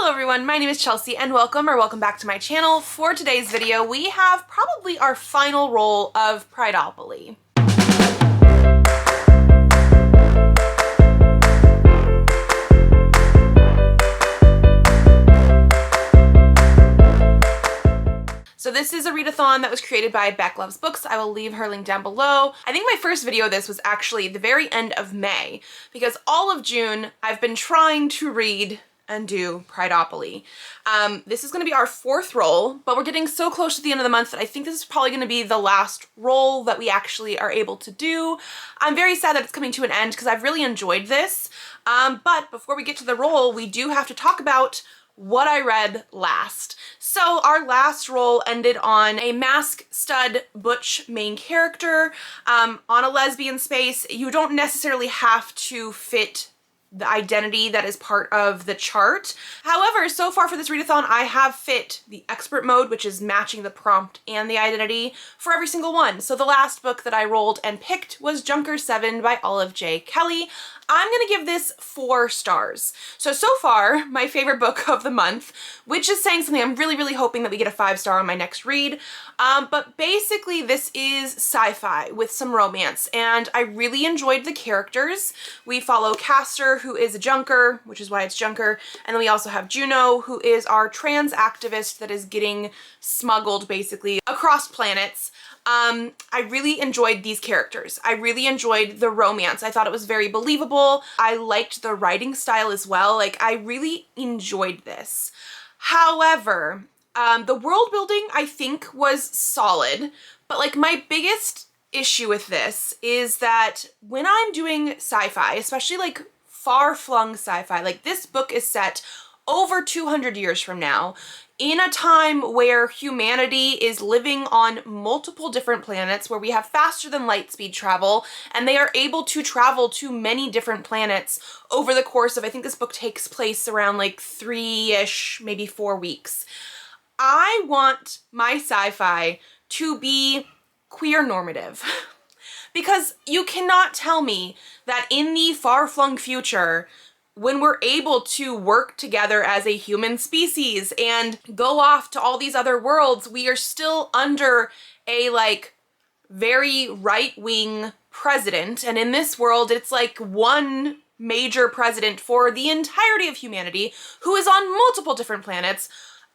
Hello everyone, my name is Chelsea and welcome back to my channel. For today's video, we have probably our final roll of Prideopoly. So this is a readathon that was created by Beck Loves Books. I will leave her link down below. I think my first video of this was actually the very end of May, because all of June I've been trying to read and do Prideopoly. This is going to be our fourth roll, but we're getting so close to the end of the month that I think this is probably going to be the last roll that we actually are able to do. I'm very sad that it's coming to an end because I've really enjoyed this. But before we get to the roll, we do have to talk about what I read last. So our last roll ended on a mask stud butch main character on a lesbian space. You don't necessarily have to fit the identity that is part of the chart. However, so far for this readathon, I have fit the expert mode, which is matching the prompt and the identity for every single one. So the last book that I rolled and picked was Junker 7 by Olive J. Kelly. I'm gonna give this 4 stars. So far, my favorite book of the month, which is saying something. I'm really hoping that we get a 5-star on my next read. But basically this is sci-fi with some romance, and I really enjoyed the characters. We follow Castor, who is a junker, which is why it's Junker, and then we also have Juno, who is our trans activist that is getting smuggled basically across planets. I really enjoyed these characters. I really enjoyed the romance. I thought it was very believable. I liked the writing style as well. Like, I really enjoyed this. However, the world building I think was solid, but like my biggest issue with this is that when I'm doing sci-fi, especially like far-flung sci-fi, like this book is set over 200 years from now, in a time where humanity is living on multiple different planets, where we have faster than light speed travel, and they are able to travel to many different planets over the course of, I think this book takes place around like 3-ish, maybe 4 weeks. I want my sci-fi to be queer normative. Because you cannot tell me that in the far-flung future, when we're able to work together as a human species and go off to all these other worlds, we are still under a like very right-wing president. And in this world, it's like one major president for the entirety of humanity who is on multiple different planets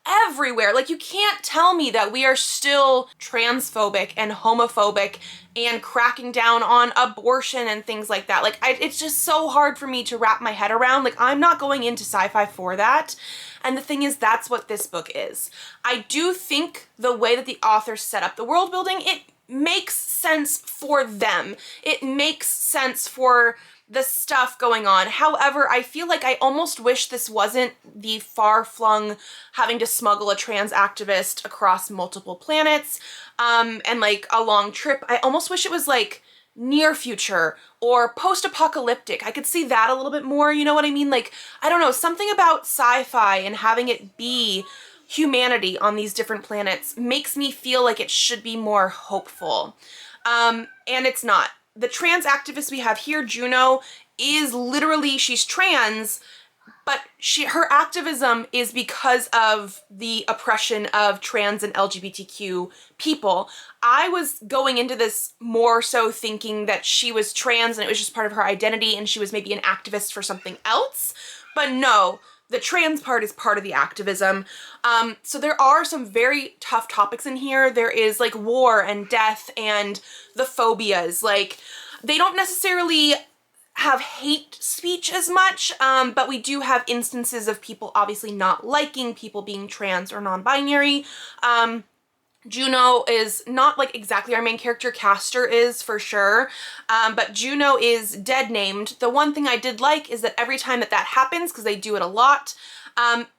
everywhere. Like, you can't tell me that we are still transphobic and homophobic and cracking down on abortion and things like that. Like, it's just so hard for me to wrap my head around. Like, I'm not going into sci-fi for that. And the thing is, that's what this book is. I do think the way that the author set up the world building, it makes sense for them. It makes sense for the stuff going on. However, I feel like I almost wish this wasn't the far-flung having to smuggle a trans activist across multiple planets and like a long trip. I almost wish it was like near future or post-apocalyptic. I could see that a little bit more, you know what I mean? Like, I don't know, something about sci-fi and having it be humanity on these different planets makes me feel like it should be more hopeful. And it's not. The trans activist we have here, Juno, is literally, she's trans, but her activism is because of the oppression of trans and LGBTQ people. I was going into this more so thinking that she was trans and it was just part of her identity and she was maybe an activist for something else, but no. The trans part is part of the activism. So there are some very tough topics in here. There is like war and death and the phobias. Like, they don't necessarily have hate speech as much, but we do have instances of people obviously not liking people being trans or non-binary. Juno is not like exactly our main character. Castor is for sure, but Juno is dead named. The one thing I did like is that every time that happens, because they do it a lot,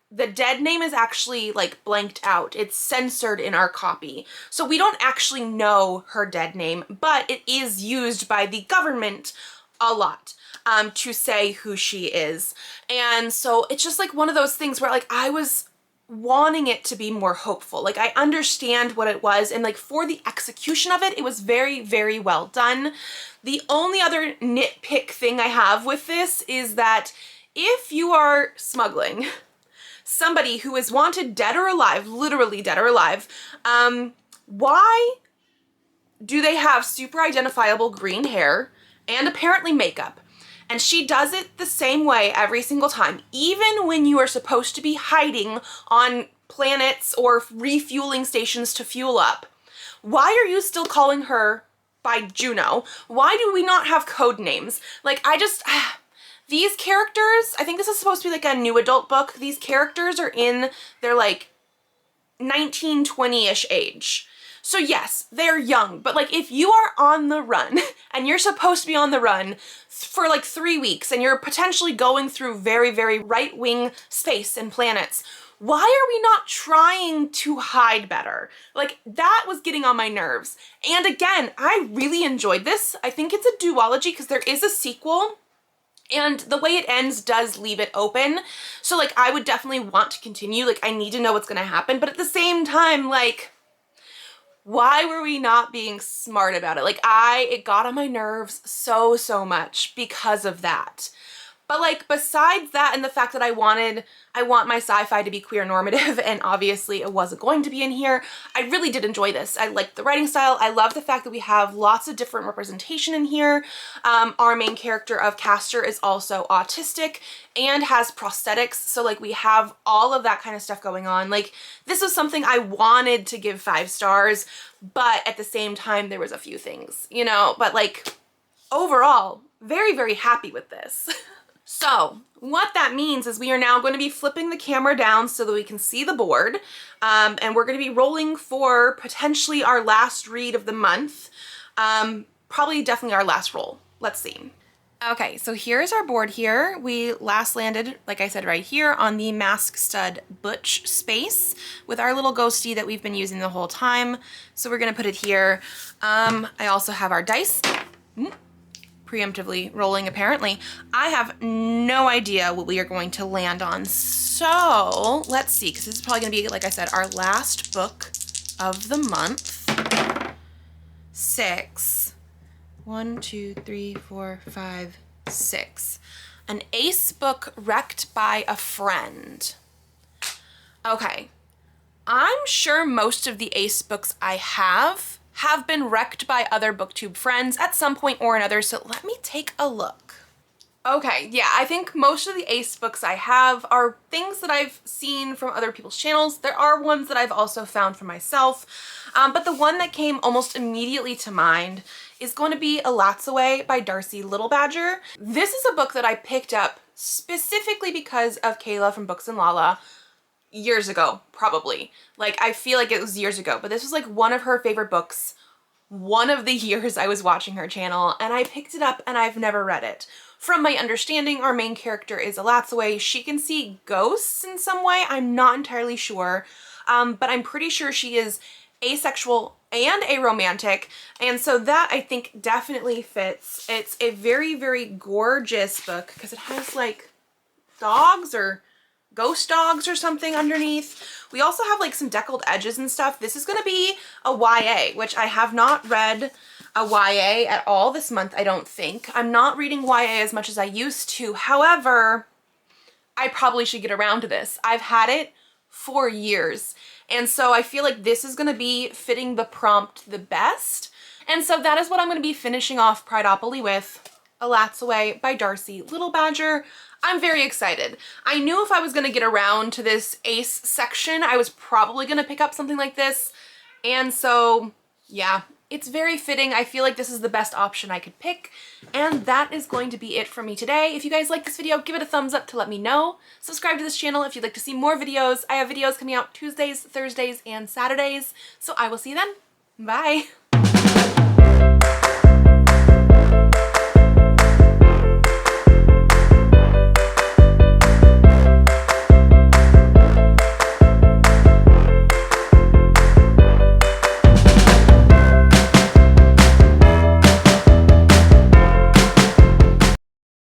the dead name is actually like blanked out. It's censored in our copy. So we don't actually know her dead name, but it is used by the government a lot to say who she is. And so it's just like one of those things where like I was wanting it to be more hopeful. Like, I understand what it was, and like for the execution of it, it was very well done. The only other nitpick thing I have with this is that if you are smuggling somebody who is wanted dead or alive, literally dead or alive, why do they have super identifiable green hair and apparently makeup? And she does it the same way every single time, even when you are supposed to be hiding on planets or refueling stations to fuel up. Why are you still calling her by Juno? Why do we not have code names? Like, these characters, I think this is supposed to be like a new adult book. These characters are in their like 19, 20-ish age. So yes, they're young, but like if you are on the run and you're supposed to be on the run for like 3 weeks and you're potentially going through very, very right-wing space and planets, why are we not trying to hide better? Like, that was getting on my nerves. And again, I really enjoyed this. I think it's a duology because there is a sequel. And the way it ends does leave it open. So like, I would definitely want to continue. Like, I need to know what's gonna happen. But at the same time, like, why were we not being smart about it? Like, it got on my nerves so, so much because of that. But like, besides that and the fact that I want my sci-fi to be queer normative, and obviously it wasn't going to be in here, I really did enjoy this. I liked the writing style. I love the fact that we have lots of different representation in here. Our main character of Castor is also autistic and has prosthetics. So like, we have all of that kind of stuff going on. Like, this was something I wanted to give 5 stars, but at the same time, there was a few things, you know, but like, overall, very, very happy with this. So what that means is we are now going to be flipping the camera down so that we can see the board. And we're going to be rolling for potentially our last read of the month. Probably definitely our last roll. Let's see. Okay, so here's our board here. We last landed, like I said, right here on the Mask Stud Butch space with our little ghosty that we've been using the whole time. So we're going to put it here. I also have our dice. Preemptively rolling, apparently. I have no idea what we are going to land on. So let's see, because this is probably going to be, like I said, our last book of the month. 6. 1, 2, 3, 4, 5, 6. An ace book wrecked by a friend. Okay. I'm sure most of the ace books I have been wrecked by other booktube friends at some point or another, so let me take a look. Okay, yeah, I think most of the ace books I have are things that I've seen from other people's channels. There are ones that I've also found for myself, but the one that came almost immediately to mind is going to be Alatsaway by Darcy Little Badger. This is a book that I picked up specifically because of Kayla from Books and Lala years ago, probably. Like, I feel like it was years ago, but this was like one of her favorite books one of the years I was watching her channel, and I picked it up and I've never read it. From my understanding, our main character is Alatsaway. She can see ghosts in some way. I'm not entirely sure, but I'm pretty sure she is asexual and aromantic, and so that I think definitely fits. It's a very, very gorgeous book because it has like dogs or ghost dogs or something underneath. We also have like some deckled edges and stuff. This is going to be a YA, which I have not read a YA at all this month, I don't think. I'm not reading YA as much as I used to. However, I probably should get around to this. I've had it for years, and so I feel like this is going to be fitting the prompt the best. And so that is what I'm going to be finishing off Prideopoly with, Alatsaway by Darcy Little Badger. I'm very excited. I knew if I was going to get around to this ace section, I was probably going to pick up something like this. And so, yeah, it's very fitting. I feel like this is the best option I could pick. And that is going to be it for me today. If you guys like this video, give it a thumbs up to let me know. Subscribe to this channel if you'd like to see more videos. I have videos coming out Tuesdays, Thursdays, and Saturdays. So I will see you then. Bye.